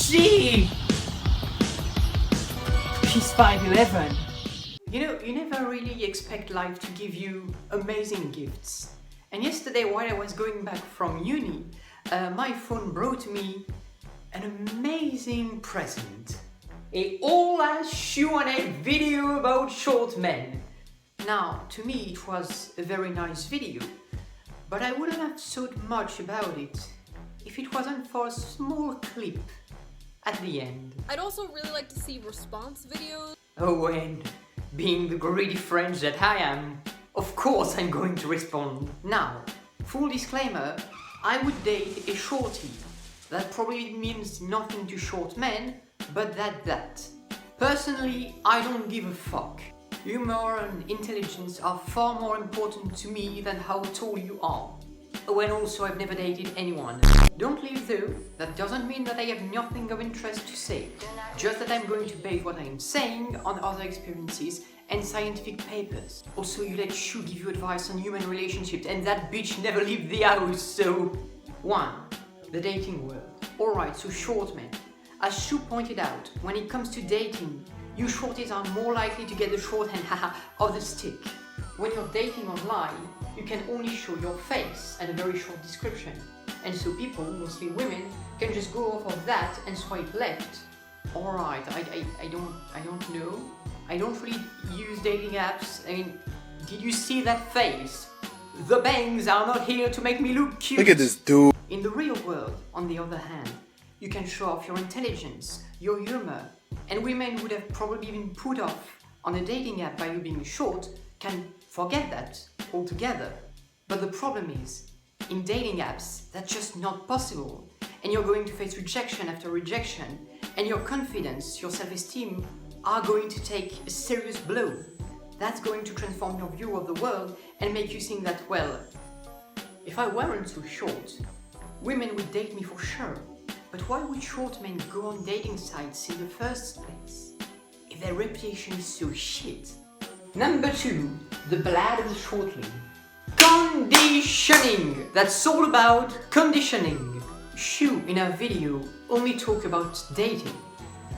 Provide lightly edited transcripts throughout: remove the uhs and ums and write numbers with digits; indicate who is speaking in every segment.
Speaker 1: She's 5'11". You know, you never really expect life to give you amazing gifts. And yesterday, while I was going back from uni, my phone brought me an amazing present. A all-ass Shoe0nhead video about short men. Now, to me, it was a very nice video, but I wouldn't have thought much about it if it wasn't for a small clip at the end.
Speaker 2: I'd also really like to see response videos.
Speaker 1: Oh, and being the greedy French that I am, of course I'm going to respond. Now, full disclaimer, I would date a shorty. That probably means nothing to short men, but that. Personally, I don't give a fuck. Humor and intelligence are far more important to me than how tall you are. Oh, and also I've never dated anyone. Don't leave though, that doesn't mean that I have nothing of interest to say. Just that I'm going to base what I am saying on other experiences and scientific papers. Also, you let Shoe give you advice on human relationships and that bitch never leave the house, so... 1. The dating world. Alright, so short men. As Shoe pointed out, when it comes to dating, you shorties are more likely to get the short end of the stick. When you're dating online, you can only show your face and a very short description. And so people, mostly women, can just go off of that and swipe left. Alright, I don't know. I don't really use dating apps. I mean, did you see that face? The bangs are not here to make me look cute.
Speaker 3: Look at this dude.
Speaker 1: In the real world, on the other hand, you can show off your intelligence, your humor, and women would have probably been put off on a dating app by you being short can forget that altogether. But the problem is, in dating apps, that's just not possible, and you're going to face rejection after rejection, and your confidence, your self-esteem are going to take a serious blow. That's going to transform your view of the world and make you think that, well, if I weren't so short, women would date me for sure. But why would short men go on dating sites in the first place, if their reputation is so shit? Number 2, the blood of the shortling. Conditioning! That's all about conditioning. Shoe, in our video, only talk about dating.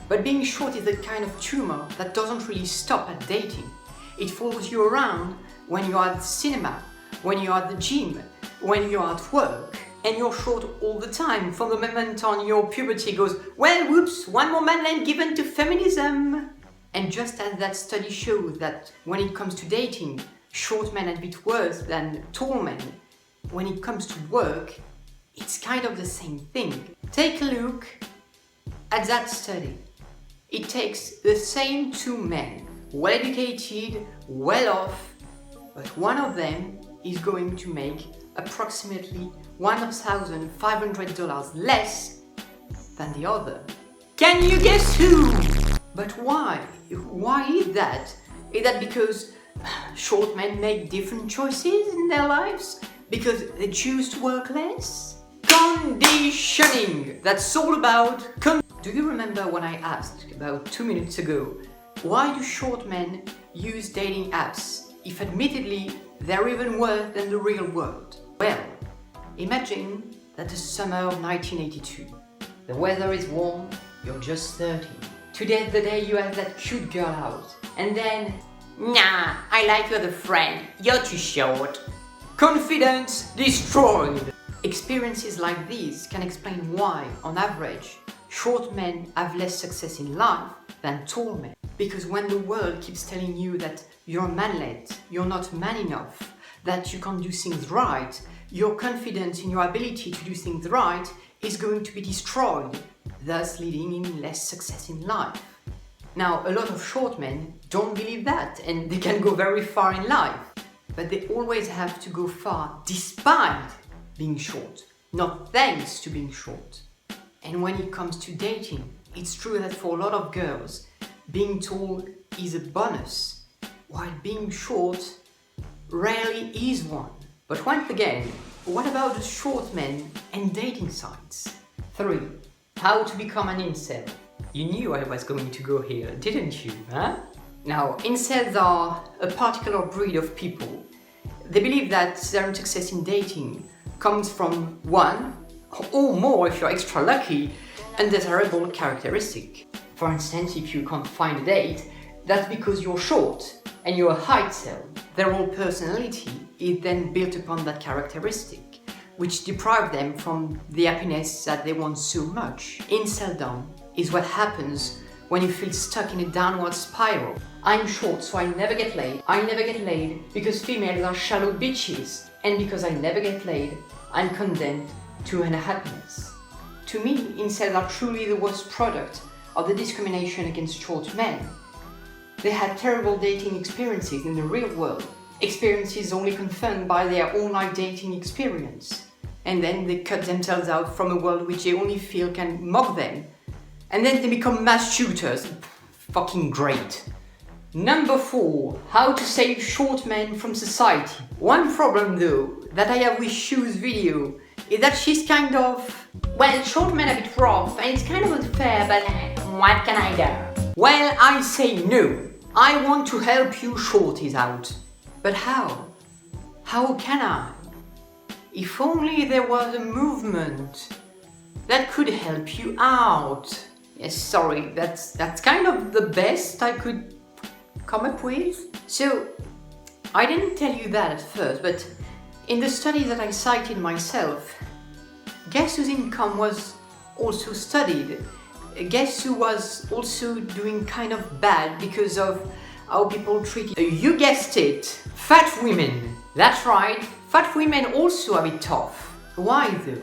Speaker 1: But being short is the kind of tumor that doesn't really stop at dating. It follows you around when you're at the cinema, when you're at the gym, when you're at work. And you're short all the time, from the moment on your puberty goes, well, whoops, one more manland given to feminism. And just as that study shows that when it comes to dating, short men are a bit worse than tall men, when it comes to work, it's kind of the same thing. Take a look at that study. It takes the same two men, well-educated, well-off, but one of them is going to make approximately $1,500 less than the other. Can you guess who? But why? Why is that? Is that because short men make different choices in their lives? Because they choose to work less? Conditioning! That's all about Do you remember when I asked about 2 minutes ago, why do short men use dating apps if admittedly they're even worse than the real world? Well, imagine that the summer of 1982. The weather is warm, you're just 30. Today's the day you have that cute girl out. And then, nah, I like you as a friend, you're too short. Confidence destroyed. Experiences like these can explain why, on average, short men have less success in life than tall men. Because when the world keeps telling you that you're manlet, you're not man enough, that you can't do things right, your confidence in your ability to do things right is going to be destroyed, thus leading in less success in life. Now, a lot of short men don't believe that, and they can go very far in life, but they always have to go far despite being short, not thanks to being short. And when it comes to dating, it's true that for a lot of girls, being tall is a bonus, while being short rarely is one. But once again, what about the short men and dating sites? 3. How to become an incel. You knew I was going to go here, didn't you, huh? Now, incels are a particular breed of people. They believe that their success in dating comes from one, or more if you're extra lucky, undesirable characteristic. For instance, if you can't find a date, that's because you're short and you're a height-cell. Their whole personality is then built upon that characteristic, which deprives them from the happiness that they want so much. Inceldom is what happens when you feel stuck in a downward spiral. I'm short, so I never get laid. I never get laid because females are shallow bitches. And because I never get laid, I'm condemned to unhappiness. To me, incels are truly the worst product of the discrimination against short men. They had terrible dating experiences in the real world, experiences only confirmed by their online dating experience. And then they cut themselves out from a world which they only feel can mock them. And then they become mass shooters. Fucking great. Number 4. How to save short men from society. One problem though, that I have with Shoe's video, is that she's kind of... Well, short men are a bit rough and it's kind of unfair, but what can I do? Well, I say no. I want to help you shorties out. But how? How can I? If only there was a movement that could help you out. Yes, sorry, that's kind of the best I could come up with. So, I didn't tell you that at first, but in the study that I cited myself, guess whose income was also studied? Guess who was also doing kind of bad because of how people treat it? You guessed it, fat women. That's right, fat women also are a bit tough. Why though?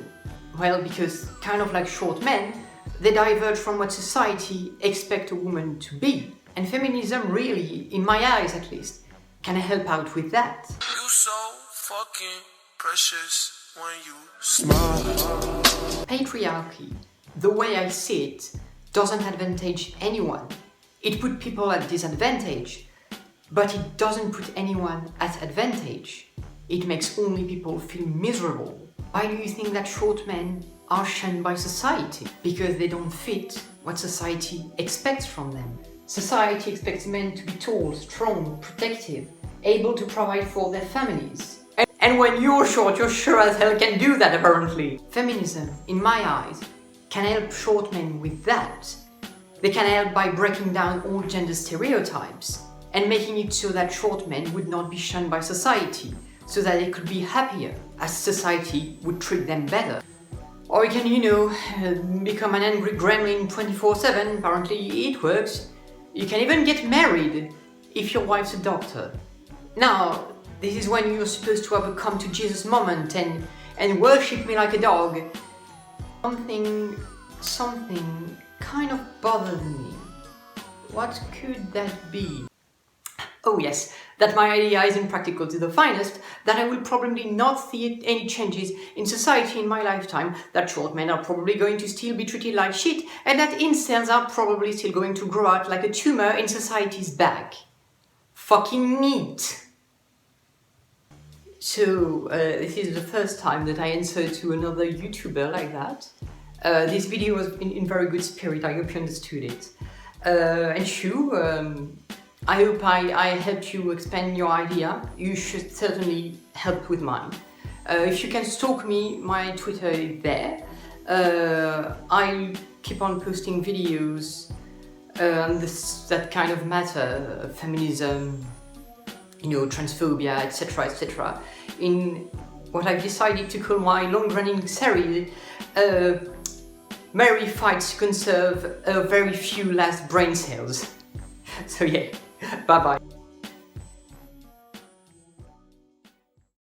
Speaker 1: Well, because kind of like short men, they diverge from what society expects a woman to be. And feminism really, in my eyes at least, can help out with that.
Speaker 3: You so fucking precious when you smile.
Speaker 1: Patriarchy, the way I see it, doesn't advantage anyone. It puts people at disadvantage, but it doesn't put anyone at advantage. It makes only people feel miserable. Why do you think that short men are shunned by society? Because they don't fit what society expects from them. Society expects men to be tall, strong, protective, able to provide for their families. And when you're short, you're sure as hell can do that apparently. Feminism, in my eyes, can help short men with that. They can help by breaking down all gender stereotypes and making it so that short men would not be shunned by society, so that they could be happier, as society would treat them better. Or you can, become an angry gremlin 24/7, apparently it works. You can even get married if your wife's a doctor. Now, this is when you're supposed to have a come to Jesus moment and worship me like a dog. Something kind of bothered me. What could that be? Oh yes, that my idea isn't practical to the finest, that I will probably not see any changes in society in my lifetime, that short men are probably going to still be treated like shit, and that incels are probably still going to grow out like a tumor in society's back. Fucking neat! So, this is the first time that I answered to another YouTuber like that. This video was in very good spirit, I hope you understood it. And Shoe, I hope I helped you expand your idea. You should certainly help with mine. If you can stalk me, my Twitter is there. I'll keep on posting videos on that kind of matter, feminism, transphobia, etc., in what I've decided to call my long-running series, Mary Fights to Conserve a Very Few Last Brain Cells. So yeah, bye-bye.